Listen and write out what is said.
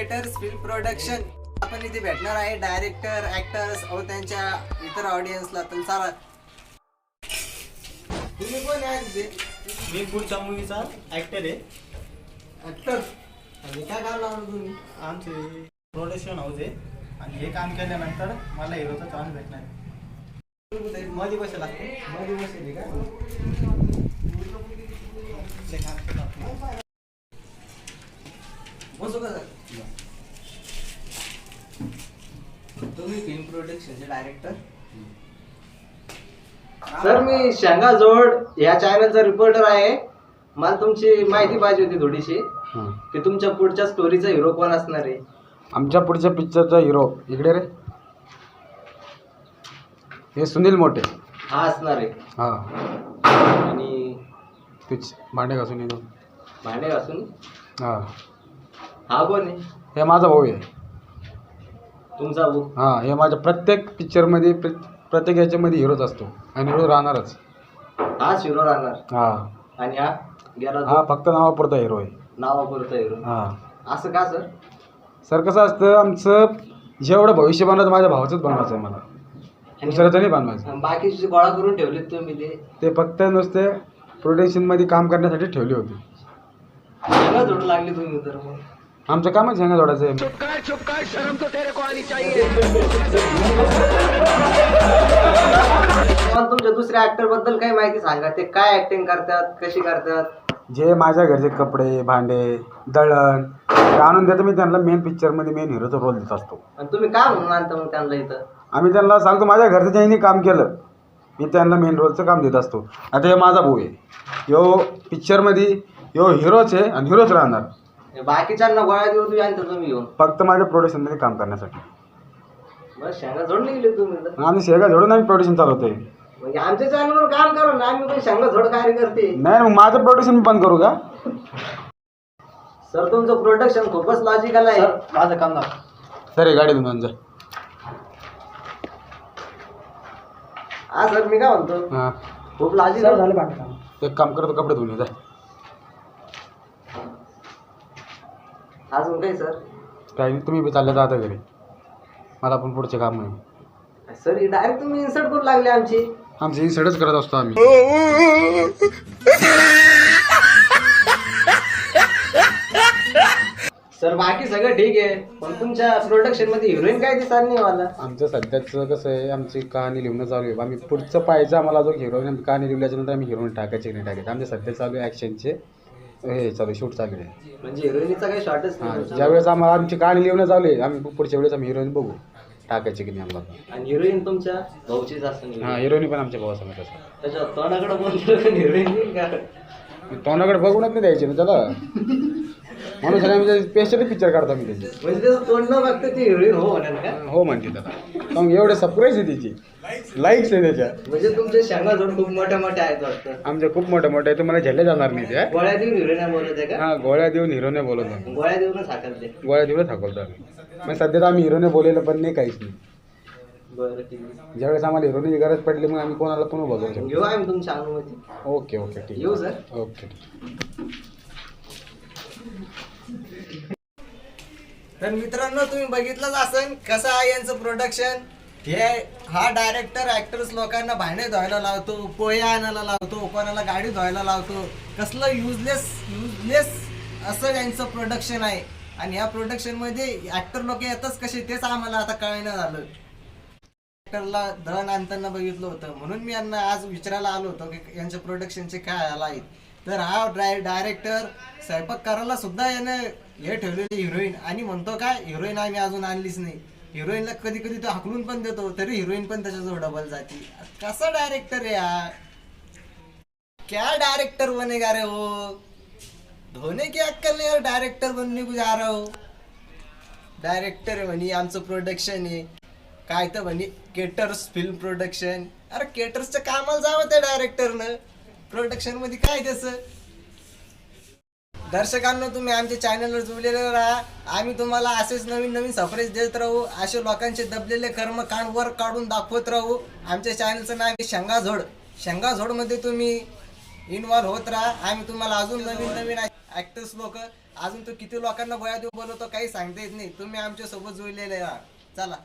Caters film production आपण इथे भेटणार आहे डायरेक्टर ऍक्टर्स और त्यांच्या इतर ऑडियन्सला. तर सारा तुम्ही कोण आहे तिथे? मी पुढच्या मूवीचा ऍक्टर आहे. ऍक्टर आणि काय काम लावलं तुम्ही? आमचे प्रोडक्शन हाऊस आहे आणि हे काम केल्यानंतर मला हिरोचा चान्स भेटणार. मध्ये बसेल लागते. मध्ये बसले का? बसू का सर? तुम्ही फिल्म प्रोडक्शनचे डायरेक्टर? सर मी शेंगा जोड या चॅनलचा रिपोर्टर आहे. मला तुमची माहिती पाहिजे होती थोडीशी की तुमच्या पुढच्या स्टोरीचा हिरो कोण असणार आहे. आमच्या पुढच्या पिक्चरचा हिरो इकडे रे, हे सुनील मोठे हा असणार आहे. हा आणि तुझ भांडे घासून येतो. भांडे घासून हा हा कोण आहे? हे माझा भाऊ आहे. तुमचा भाऊ? हा हे माझ्या प्रत्येक पिक्चरमध्ये प्रत्येक याच्यामध्ये हिरोच असतो आणि हिरो राहणारच. हाच हिरो राहणार. हा आणि हा गेला हा फक्त नावापुरता हिरो आहे. नावापुरता हिरो. हा असं का सर? सर कसं असतं, आमचं जेवढं भविष्य बनवायचं माझ्या भावाचंच बनवायचं आहे मला, दुसऱ्याचं नाही बनवायचं. बाकीचे गोळा करून ठेवले तुम्ही ते फक्त नुसते प्रोडक्शनमध्ये काम करण्यासाठी ठेवली होती. त्याला जोड लागली तुम्ही तर मग आमचं कामच झेंगा जोडायचं आहे. मला तुमच्या दुसऱ्या ऍक्टर बद्दल काही माहिती सांगा. ते काय ऍक्टिंग करतात, कशी करतात? जे माझ्या घरचे कपडे भांडे दळण ते आणून देतो मी त्यांना. मेन पिक्चरमध्ये मेन हिरोचा रोल देत असतो. आणि तुम्ही काय म्हणून आणता मग त्यांना इथं? आम्ही त्यांना सांगतो माझ्या घरचं ज्यांनी काम केलं मी त्यांना मेन रोलचं काम देत असतो. आता हे माझा भाऊ आहे, ह्यो पिक्चरमध्ये ह्यो हिरोच आहे आणि हिरोच राहणार. बाकीच्यांना गोळ्या देऊ आणता तुम्ही येऊन फक्त माझ्या प्रोडक्शनमध्ये काम करण्यासाठी. बस शेंगा जोडले गेले तुम्ही तर. आम्ही शेगा जोडून आम्ही प्रोडक्शन चालवतोय. म्हणजे आमच्या चॅनलवर काम करा ना, आम्ही पण शेंगा जोड कार्य करते. नाही मग माझं प्रोडक्शन बंद करू का? सर तुमचं प्रोडक्शन खूपच लॉजिकल आहे. माझं काम ना सर हे गाडी घेऊन जा. हा सर मी काय म्हणतो, हां खूप लॉजिकल झालं. एक काम करतो, कपडे धुवून ये जा. अजून काही सर? काही नाही, तुम्ही बी चालले जा आता घरी, मला पण पुढचे काम आहे. सर डायरेक्ट तुम्ही इन्सर्ट करू लागले आमची. आमची इन्सर्टच करत असतो आम्ही. सर बाकी सगळं ठीक आहे, पण तुमच्या प्रोडक्शन मध्ये हिरोईन काय दिसणार नाही मला. आमचं सध्याचं कसं आहे, आमची कहाणी लिहून चालू आहे. आम्ही पुढचं पाहायचं आम्हाला, जो हिरोईन कहाणी लिहिल्याच्यानंतर आम्ही हिरोईन टाकायची नाही टाकायचं. आमच्या सध्या चालू आहे ॲक्शनचे हे चालू शूट चालू आहे. म्हणजे हिरोईनचा काही शॉर्टच हां, नाही. ज्यावेळेस आम्हाला आमची कहाणी लिहून चालू आहे, आम्ही पुढच्या वेळेस आम्ही हिरोईन बघू टाकायची की नाही आम्हाला. आणि हिरोईन तुमच्या भाऊचीच असं हां, हिरोईन पण आमच्या भावासमोर असं. त्याच्या तोंडाकडे बोलतो हिरोईन का? तोंडाकडे बघूनच नाही द्यायचे ना त्याला. म्हणून सगळ्या म्हणजे स्पेशली पिक्चर काढतो मी त्याची. म्हणजे त्याचं तोंड न बघता ती हिरोईन हो म्हणाल का? हो म्हणते त्याला. मग एवढे सरप्राईज आहे तिची, लाईक्स आहे त्याच्या. म्हणजे तुमचे शेंगा जोड खूप मोठ्या मोठ्या आहेत वाटतं. आमच्या खूप मोठ्या मोठ्या आहे, तुम्हाला झेलले जाणार नाही त्या. गोळ्या देऊन हिरोईन बोलत आहे का? हां, गोळ्या देऊन हिरोने बोलवतो आम्ही. गोळ्या देऊनच हाकलते. गोळ्या देऊनच हाकवतो आम्ही. मग सध्या तर आम्ही हिरोने बोललेलं पण नाही, काहीच नाही. बरं ठीक आहे, ज्यावेळेस आम्हाला हिरोनीची गरज पडली मग आम्ही कोणाला पण बोलवू शकतो. घेऊ आम्ही तुमच्या अनुमती. ओके ओके ठीक येऊ सर. आहे. ओके. तर मित्रांनो तुम्ही बघितलंच असेल कसं आहे यांचं प्रोडक्शन. हे हा डायरेक्टर ऍक्टर्स लोकांना भांडे धुवायला लावतो, पोहे आणायला लावतो, कोणाला गाडी धुवायला लावतो. कसलं युजलेस असं यांचं प्रोडक्शन आहे. आणि या प्रोडक्शन मध्ये ऍक्टर लोक येतच कसे तेच आम्हाला आता कळणं झालं. ऍक्टरला दळण आणताना बघितलं होतं, म्हणून मी यांना आज विचारायला आलो होतो की यांच्या प्रोडक्शनचे काय आला आहेत. तर हा डायरेक्टर स्वयंपाक करायला सुद्धा यानं हे ठेवलेली हिरोईन, आणि म्हणतो काय हिरोईन आम्ही अजून आणलीच नाही. हिरोईनला कधी कधी तो हाकलून पण देतो, तरी हिरोईन पण त्याच्याजवळ डबल जाती. कसा डायरेक्टर आहे यार, क्या डायरेक्टर बनेगा रे हो. धोने की अक्कल नहीं यार, डायरेक्टर बनने को जा रहा हो. डायरेक्टर आहे म्हणे आमचं प्रोडक्शन आहे काय तर म्हणे केटर्स फिल्म प्रोडक्शन. अरे केटर्सच्या कामाला जावं त्या डायरेक्टरनं, प्रोडक्शन मध्ये काय त्याचं. दर्शकांना तुम्ही आमच्या चॅनलवर जुळलेलं राहा. आम्ही तुम्हाला असेच नवीन नवीन सरप्राईज देत राहू. असे लोकांचे दबलेले कर्मकांड वर काढून दाखवत राहू. आमच्या चॅनलचं नाव आहे शेंगा झोड. शेंगा झोडमध्ये तुम्ही इन्व्हॉल्व होत राहा. आम्ही तुम्हाला अजून नवीन नवीन ऍक्टर्स लोक अजून तो किती लोकांना गोळ्या देऊ बोलवतो काही सांगता येत नाही. तुम्ही आमच्या सोबत जुळलेले राहा. चला.